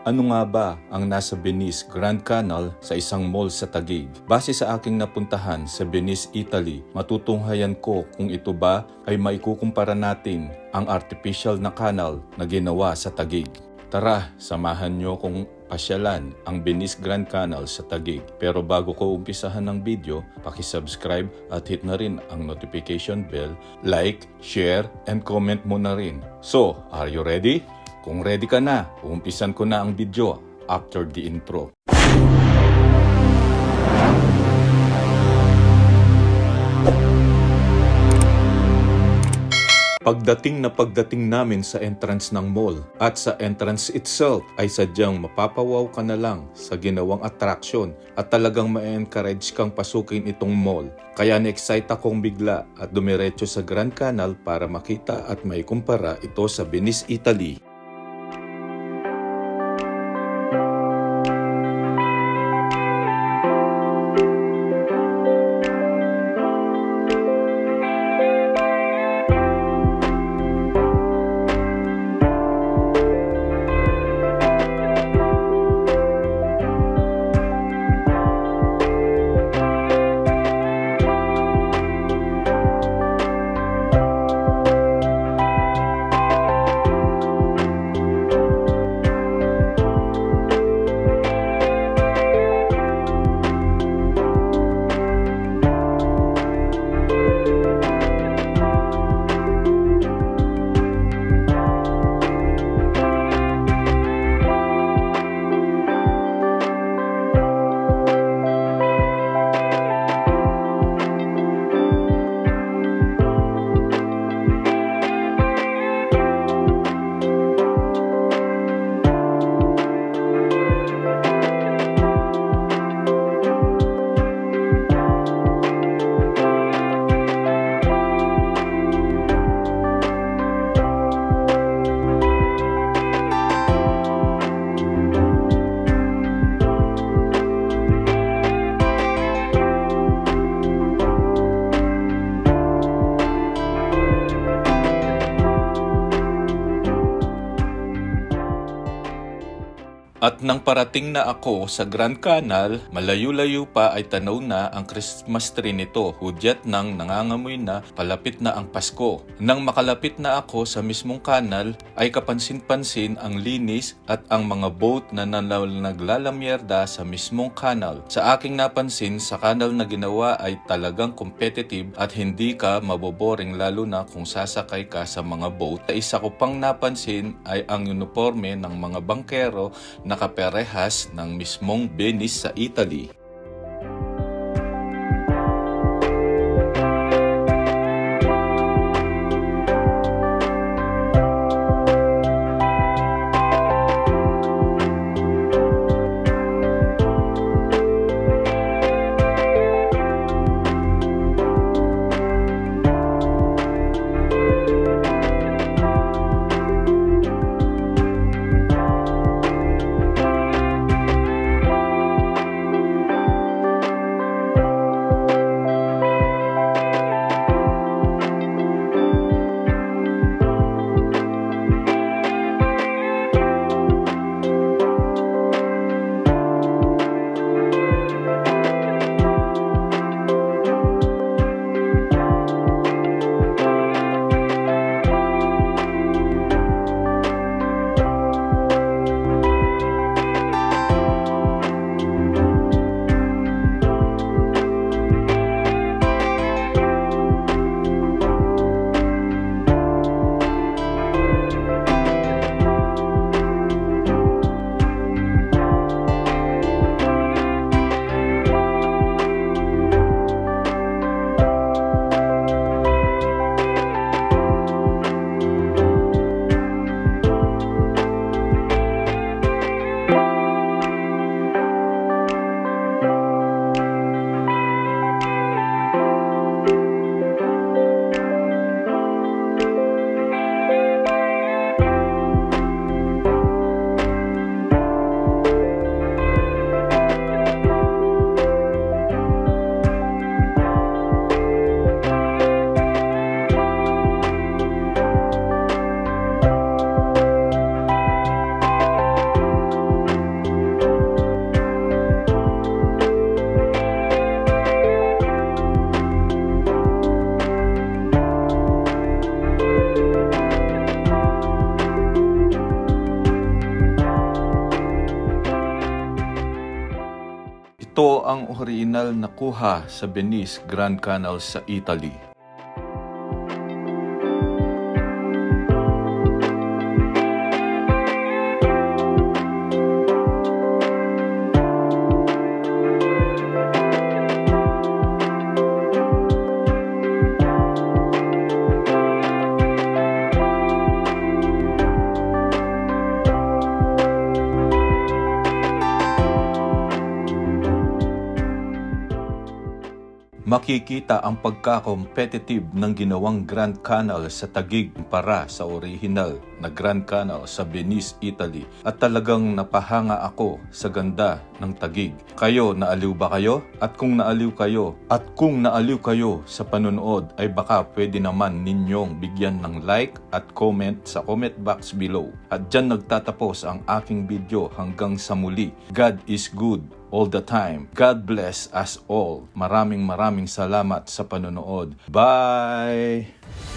Ano nga ba ang nasa Venice Grand Canal sa isang mall sa Taguig? Base sa aking napuntahan sa Venice, Italy, matutunghayan ko kung ito ba ay maikukumpara natin ang artificial na canal na ginawa sa Taguig. Tara, samahan nyo kung pasyalan ang Venice Grand Canal sa Taguig. Pero bago ko umpisahan ng video, paki-subscribe at hit na rin ang notification bell, like, share, and comment mo na rin. So, are you ready? Kung ready ka na, umpisan ko na ang video after the intro. Pagdating namin sa entrance ng mall at sa entrance itself ay sadyang mapapawaw ka na lang sa ginawang attraction at talagang ma-encourage kang pasukin itong mall. Kaya na-excite akong bigla at dumiretso sa Grand Canal para makita at maikumpara ito sa Venice, Italy. At nang parating na ako sa Grand Canal, malayo-layo pa ay tanaw na ang Christmas tree nito. Hudyat nang nangangamoy na palapit na ang Pasko. Nang makalapit na ako sa mismong kanal, ay kapansin-pansin ang linis at ang mga boat na naglalamyerda sa mismong kanal. Sa aking napansin, sa kanal na ginawa ay talagang competitive at hindi ka maboboring lalo na kung sasakay ka sa mga boat. Isa ko pang napansin ay ang uniforme ng mga bangkero nakaparehas ng mismong Venice sa Italy. Ito ang original na kuha sa Venice Grand Canal sa Italy. Makikita ang pagka-competitive ng ginawang Grand Canal sa Taguig para sa original na Grand Canal sa Venice, Italy. At talagang napahanga ako sa ganda ng Taguig. Kayo, naaliw ba kayo? At kung naaliw kayo sa panonood, ay baka pwede naman ninyong bigyan ng like at comment sa comment box below. At dyan nagtatapos ang aking video. Hanggang sa muli. God is good all the time. God bless us all. Maraming salamat sa panonood. Bye!